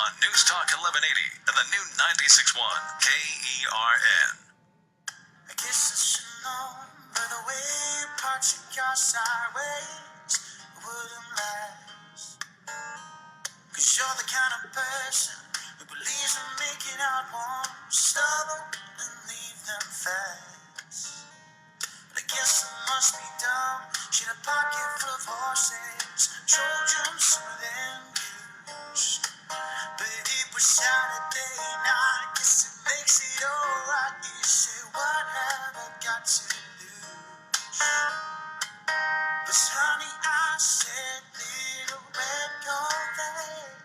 on News Talk 1180 and the new 96.1 KERN. I guess I should know by the way you park your car sideways wouldn't last. Cause you're the kind of person who believes in making out one stubborn and leave them fast. But I guess I must be dumb. She had a pocket full of horses, Trojans, some of them used. But it was Saturday night, guess it makes it alright. You say, what have I got to lose? But honey, I said, little red Corvette,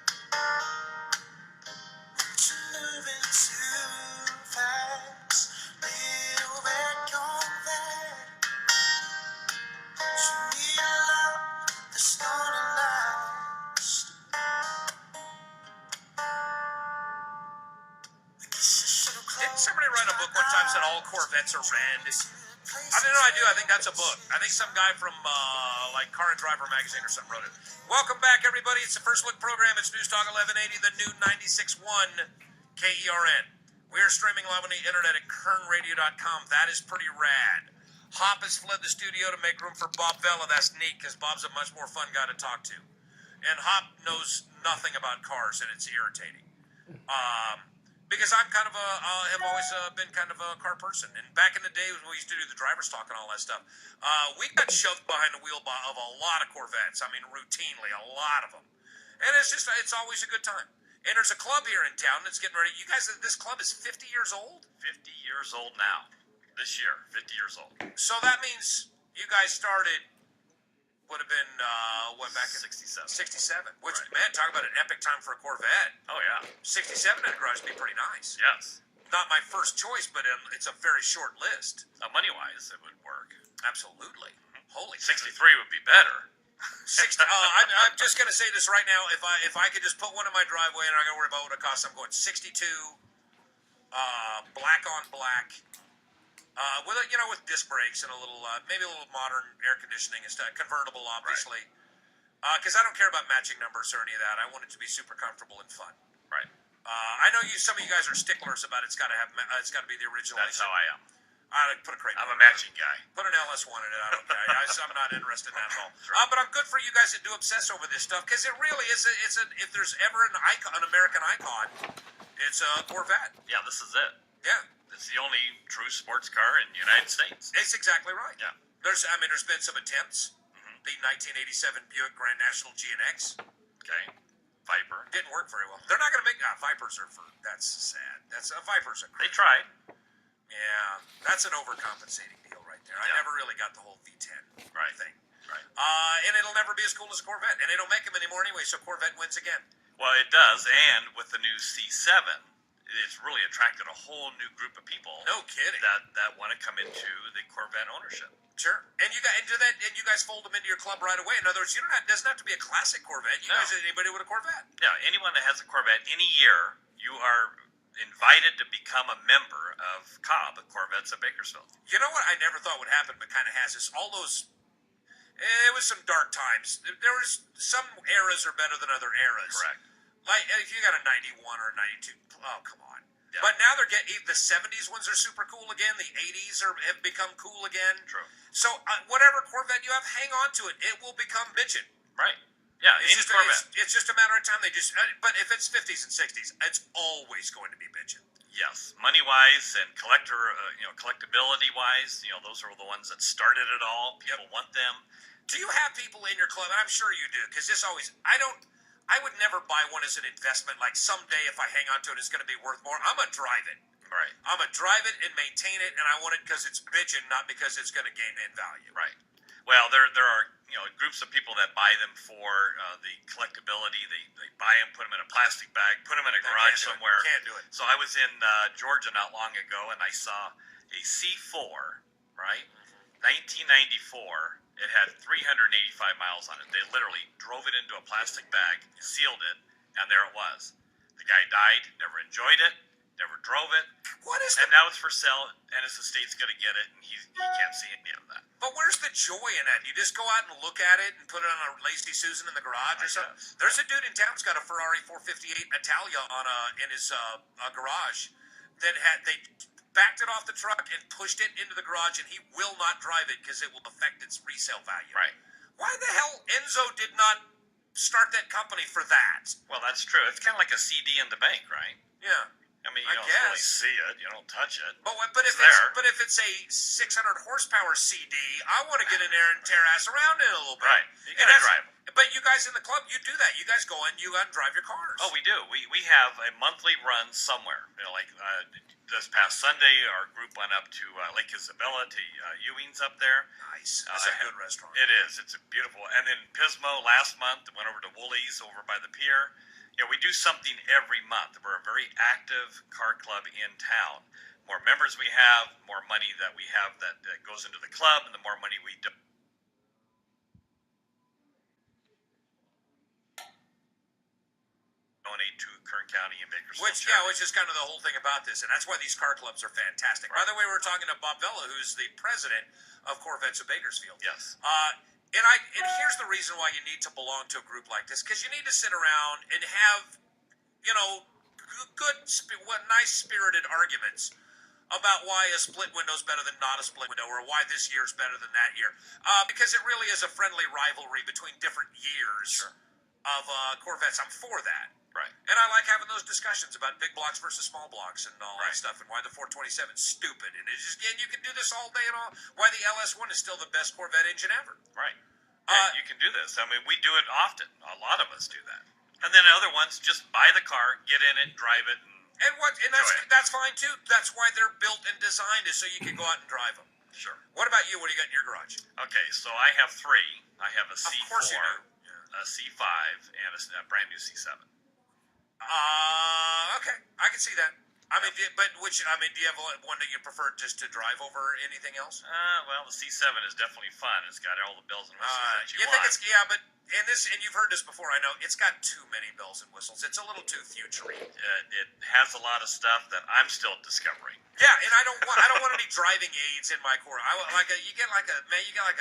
you're moving too fast. Little red Corvette, you need a love that's gonna last. Didn't somebody write a book one time said all Corvettes are red? I don't know. I do. I think that's a book. I think some guy from like Car and Driver magazine or something wrote it. Welcome back, everybody. It's the First Look program. It's News Talk 1180, the new 96.1 KERN. We are streaming live on the internet at kernradio.com. That is pretty rad. Hop has fled the studio to make room for Bob Vella. That's neat because Bob's a much more fun guy to talk to. And Hop knows nothing about cars, and it's irritating. Because I'm kind of have always been kind of a car person. And back in the day when we used to do the driver's talk and all that stuff, we got shoved behind the wheel of a lot of Corvettes. I mean, routinely, a lot of them. And it's always a good time. And there's a club here in town that's getting ready. You guys, this club is 50 years old? 50 years old now. This year, 50 years old. So that means you guys started, would have been, back in 67. 67. Which, Right. man, talk about an epic time for a Corvette. Oh, yeah. 67 in a garage would be pretty nice. Yes. Not my first choice, but it's a very short list. Money-wise, it would work. Absolutely. Holy 63 would be better. 60. I'm just gonna say this right now. If I could just put one in my driveway and I gotta worry about what it costs, I'm going 62, black on black, with disc brakes and a little maybe a little modern air conditioning and stuff, convertible, obviously. Because I don't care about matching numbers or any of that. I want it to be super comfortable and fun. Right. I know some of you guys are sticklers about it's got to be the original. That's how I am. I'd put a crate. I'm a matching guy. Put an LS1 in it. I don't care. I'm not interested in that at all. Sure. But I'm good for you guys that do obsess over this stuff because it really is. If there's ever an American icon, it's a Corvette. Yeah, this is it. Yeah, It's the only true sports car in the United States. it's exactly right. Yeah. There's been some attempts. The 1987 Buick Grand National GNX Okay. Viper. didn't work very well. They're not going to make Vipers are for. That's sad. Vipers are They great. tried. Yeah, that's an overcompensating deal right there. I Yeah. never really got the whole V10 Right. thing. Right. And it'll never be as cool as a Corvette. And they don't make them anymore anyway, so Corvette wins again. Well, it does, and with the new C7, it's really attracted a whole new group of people. No kidding. That want to come into the Corvette ownership. Sure. And you guys fold them into your club right away. In other words, doesn't have to be a classic Corvette. You No. guys, anybody with a Corvette. Yeah, anyone that has a Corvette any year, you are invited to become a member of COB, Corvettes of Bakersfield. You know what I never thought would happen, but kind of has this. All those. It was some dark times. There was some eras are better than other eras. Correct. Like if you got a 91 or a 92, oh come on. Yeah. But now they're getting the 70s ones are super cool again. The 80s have become cool again. True. So whatever Corvette you have, hang on to it. It will become bitchin'. Right. Yeah, It's any just, Corvette. it's just a matter of time. But if it's 50s and 60s, it's always going to be bitchin'. Yes, money-wise and collectability-wise, those are the ones that started it all. People want them. Do you have people in your club? And I'm sure you do, because this always. I would never buy one as an investment. Like someday, if I hang on to it, it's going to be worth more. I'm gonna drive it. Right. I'm gonna drive it and maintain it, and I want it because it's bitchin', not because it's going to gain in value. Right. Well, there are groups of people that buy them for the collectability. They buy them, put them in a plastic bag, put them in a garage somewhere. Can't do it. So I was in Georgia not long ago, and I saw a C4, right? 1994. It had 385 miles on it. They literally drove it into a plastic bag, sealed it, and there it was. The guy died, never enjoyed it, never drove it, What is and now it's for sale, and his estate's going to get it, and he can't see any of that. But where's the joy in that? You just go out and look at it and put it on a Lazy Susan in the garage or something? Guess. There's a dude in town who's got a Ferrari 458 Italia in his garage that they backed it off the truck and pushed it into the garage, and he will not drive it because it will affect its resale value. Right. Why the hell Enzo did not start that company for that? Well, that's true. It's kind of like a CD in the bank, right? Yeah. I mean, you I don't really guess. see it. You don't touch it. But if it's a 600 horsepower CD, I want to get in there and tear ass around in a little bit. Right. You got to drive them. But you guys in the club, you do that. You guys go in, you go out and drive your cars. Oh, we do. We have a monthly run somewhere. Like this past Sunday, our group went up to Lake Isabella to Ewing's up there. Nice. That's a good restaurant. It is. It's a beautiful. And then Pismo last month went over to Woolies over by the pier. We do something every month. We're a very active car club in town. More members we have, more money that we have that goes into the club, and the more money we donate to Kern County and Bakersfield. Which is kind of the whole thing about this, and that's why these car clubs are fantastic. Right. By the way, we're talking to Bob Vella, who's the president of Corvettes of Bakersfield. Yes. And here's the reason why you need to belong to a group like this, because you need to sit around and have, nice spirited arguments about why a split window is better than not a split window, or why this year is better than that year. Because it really is a friendly rivalry between different years of Corvettes. I'm for that. Right. And I like having those discussions about big blocks versus small blocks and all that stuff, and why the 427 is stupid. And it's just, you can do this all day and all. Why the LS1 is still the best Corvette engine ever. Right. You can do this. I mean, we do it often. A lot of us do that. And then other ones, just buy the car, get in it, drive it, and that's fine too. That's why they're built and designed, is so you can go out and drive them. Sure. What about you? What do you got in your garage? Okay, so I have three. I have a Of C4, course you do. a C5, and a brand new C7. Okay, I can see that. I mean, do you have one that you prefer just to drive over anything else? Well, the C7 is definitely fun. It's got all the bells and whistles that you want. Think it's but and you've heard this before. I know it's got too many bells and whistles. It's a little too futury. It has a lot of stuff that I'm still discovering. Yeah, and I don't want any driving aids in my car. You get like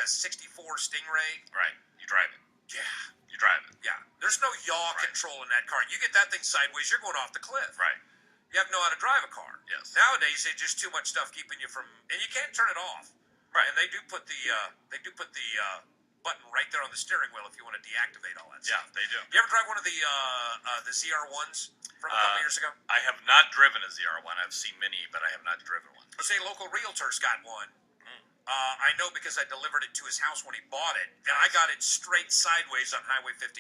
a '64 Stingray. Right, you drive it. Yeah. You drive it. Yeah, there's no yaw control in that car. You get that thing sideways, you're going off the cliff. Right. You have to know how to drive a car. Yes. Nowadays, there's just too much stuff keeping you from, and you can't turn it off. Right. And they do put the button right there on the steering wheel if you want to deactivate all that stuff. Yeah, they do. You ever drive one of the ZR1s from a couple years ago? I have not driven a ZR1. I've seen many, but I have not driven one. Say local realtor's got one. I know because I delivered it to his house when he bought it, and I got it straight sideways on Highway 58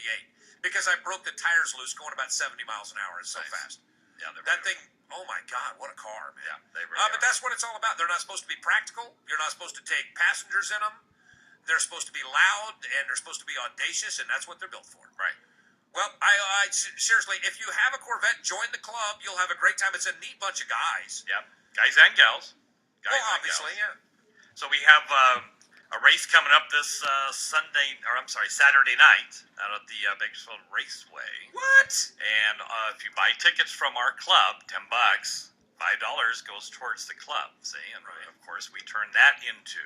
because I broke the tires loose going about 70 miles an hour. It's so fast. Yeah, that thing. Oh my God, what a car, man! Yeah, they really are. But that's what it's all about. They're not supposed to be practical. You're not supposed to take passengers in them. They're supposed to be loud and they're supposed to be audacious, and that's what they're built for. Right. Well, I seriously, if you have a Corvette, join the club. You'll have a great time. It's a neat bunch of guys. Yep, guys and gals. Obviously, yeah. So we have a race coming up this Saturday night out at the Bakersfield Raceway. What? And if you buy tickets from our club, $10, $5 goes towards the club. See, and of course we turn that into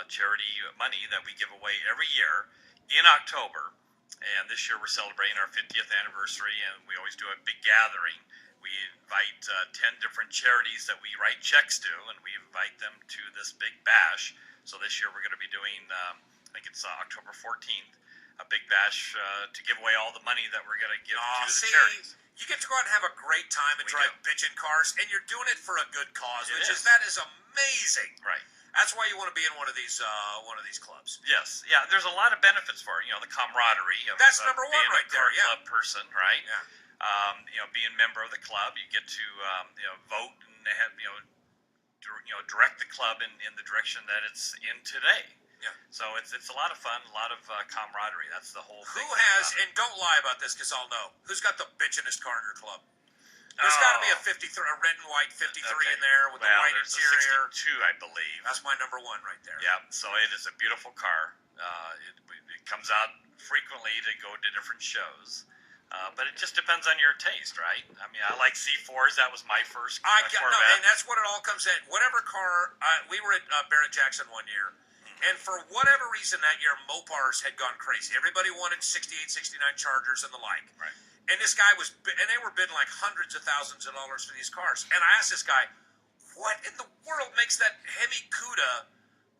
charity money that we give away every year in October. And this year we're celebrating our 50th anniversary, and we always do a big gathering. We invite 10 different charities that we write checks to, and we invite them to this big bash. So this year we're going to be doing, I think it's October 14th, a big bash to give away all the money that we're going to give to the charities. You get to go out and have a great time and drive bitchin' cars, and you're doing it for a good cause, that is amazing. Right. That's why you want to be in one of these clubs. Yes, yeah. There's a lot of benefits for it. The camaraderie of that's number one being right a car there. club person, right? Yeah. Being a member of the club, you get to vote and have direct the club in the direction that it's in today. Yeah. So it's a lot of fun, a lot of camaraderie. That's the whole thing. Who has, and don't lie about this because I'll know, who's got the bitchinest car in your club? There's got to be a red and white 53 in there with the white interior. There's a 62, I believe. That's my number one right there. Yeah, so it is a beautiful car. It comes out frequently to go to different shows. But it just depends on your taste, right? I mean, I like C4s. That was my first No, Corvette. and that's what it all comes at. Whatever car, we were at Barrett Jackson one year, and for whatever reason that year, Mopars had gone crazy. Everybody wanted 68, 69 Chargers and the like. Right. And this guy and they were bidding like hundreds of thousands of dollars for these cars. And I asked this guy, what in the world makes that Hemi Cuda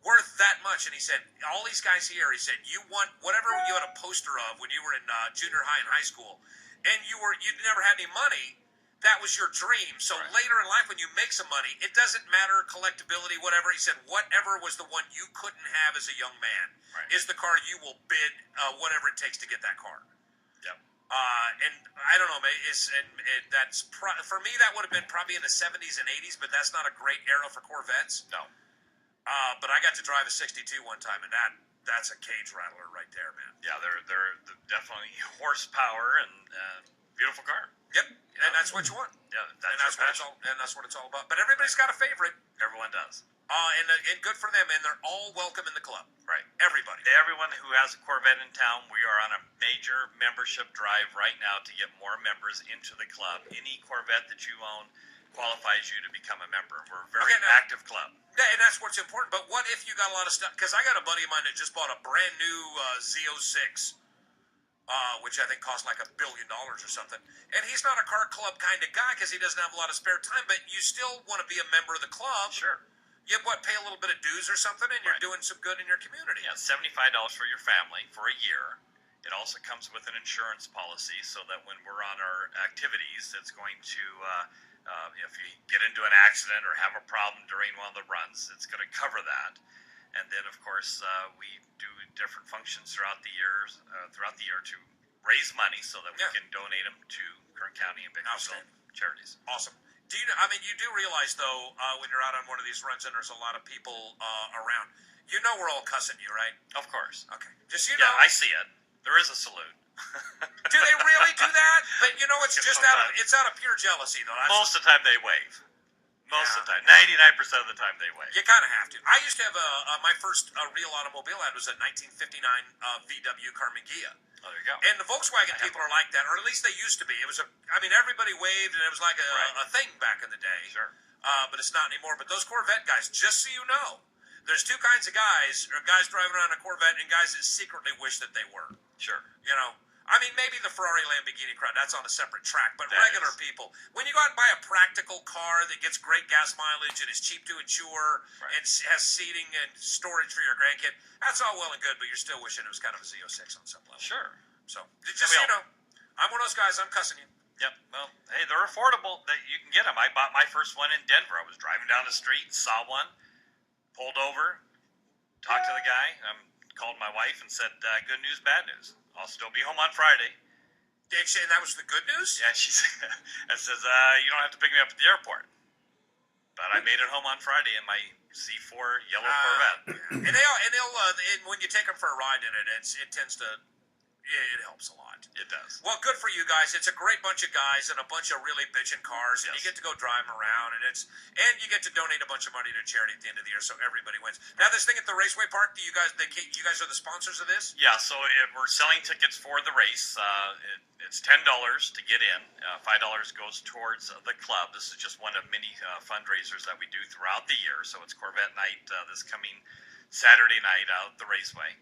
worth that much? And he said, all these guys here, he said, you want whatever you had a poster of when you were in junior high and high school, and you'd never had any money. That was your dream. So later in life, when you make some money, it doesn't matter collectability, whatever. He said, whatever was the one you couldn't have as a young man is the car you will bid whatever it takes to get that car. Yep. And I don't know, that's for me that would have been probably in the 70s and 80s, but that's not a great era for Corvettes. No. But I got to drive a 62 one time, and that's a cage rattler right there, man. Yeah, they're definitely horsepower and beautiful car. Yep, and that's what you want. Yeah, That's what it's all about. But everybody's got a favorite. Everyone does. And good for them, and they're all welcome in the club. Right. Everybody. Everyone who has a Corvette in town, we are on a major membership drive right now to get more members into the club. Any Corvette that you own qualifies you to become a member. We're a very active club. Yeah, and that's what's important. But what if you got a lot of stuff? Because I got a buddy of mine that just bought a brand new Z06, which I think cost like $1 billion or something. And he's not a car club kind of guy because he doesn't have a lot of spare time. But you still want to be a member of the club. Sure. You pay a little bit of dues or something, and you're doing some good in your community. Yeah, $75 for your family for a year. It also comes with an insurance policy so that when we're on our activities, it's going to, if you get into an accident or have a problem during one of the runs, it's going to cover that. And then, of course, we do different functions throughout the year to raise money so that we can donate them to Kern County and Bakersfield charities. Awesome. You do realize, though, when you're out on one of these runs and there's a lot of people around, we're all cussing you, right? Of course. Okay. Just Yeah, I see it. There is a salute. Do they really do that? But it's just out of pure jealousy, though. Most of the time they wave. Most of the time. 99% of the time they wave. You kind of have to. I used to have my first real automobile ad was a 1959 VW Carmen Ghia. Oh, there you go. And the Volkswagen people are like that, or at least they used to be. It was everybody waved, and it was like a thing back in the day. Sure. But it's not anymore. But those Corvette guys, just so you know, there's two kinds of guys, or guys driving around a Corvette and guys that secretly wish that they were. Sure. Maybe the Ferrari Lamborghini crowd, that's on a separate track, but regular people, when you go out and buy a practical car that gets great gas mileage and is cheap to insure and has seating and storage for your grandkid, that's all well and good, but you're still wishing it was kind of a Z06 on some level. Sure. So, just so you know, I'm one of those guys, I'm cussing you. Yep. Well, hey, they're affordable. You can get them. I bought my first one in Denver. I was driving down the street, saw one, pulled over, talked to the guy, called my wife and said, good news, bad news. I'll still be home on Friday. And that was the good news? Yeah, she says, you don't have to pick me up at the airport. But I made it home on Friday in my C4 yellow Corvette. And they'll when you take them for a ride in it, it tends to, it helps a lot. It does. Well, good for you guys. It's a great bunch of guys and a bunch of really bitchin' cars, and you get to go drive them around, and you get to donate a bunch of money to charity at the end of the year, so everybody wins. Now, this thing at the Raceway Park, you guys are the sponsors of this? Yeah. So we're selling tickets for the race. It's $10 to get in. $5 goes towards the club. This is just one of many fundraisers that we do throughout the year. So it's Corvette night this coming Saturday night out at the Raceway.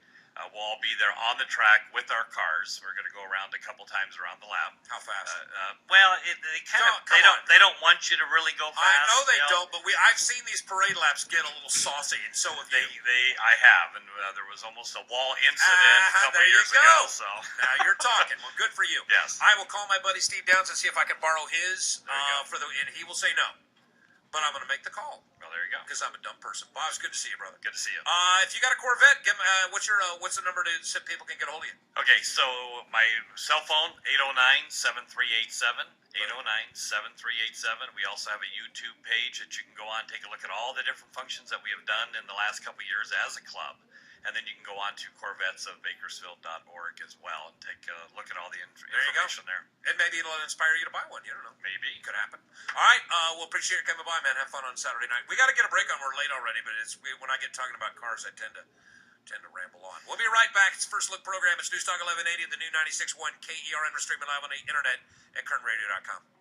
We'll all be there on the track with our cars. We're going to go around a couple times around the lap. How fast? They don't want you to really go fast. I know they don't, but I've seen these parade laps get a little saucy, and so have you. I have, and there was almost a wall incident a couple years ago. So now you're talking. Well, good for you. Yes. I will call my buddy Steve Downs and see if I can borrow his and he will say no, but I'm going to make the call. Well, there you go. Because I'm a dumb person. Bob, it's good to see you, brother. Good to see you. If you got a Corvette, what's the number so people can get a hold of you? Okay, so my cell phone, 809-7387, 809-7387. We also have a YouTube page that you can go on and take a look at all the different functions that we have done in the last couple of years as a club. And then you can go on to corvettesofbakersfield.org as well and take a look at all the information there. And maybe it'll inspire you to buy one. You don't know. Maybe. Could happen. All right. We'll appreciate you coming by, man. Have fun on Saturday night. We got to get a break on. We're late already, but when I get talking about cars, I tend to tend to ramble on. We'll be right back. It's the First Look program. It's News Talk 1180, the new 96.1 KERN, streaming live on the internet at KERNradio.com.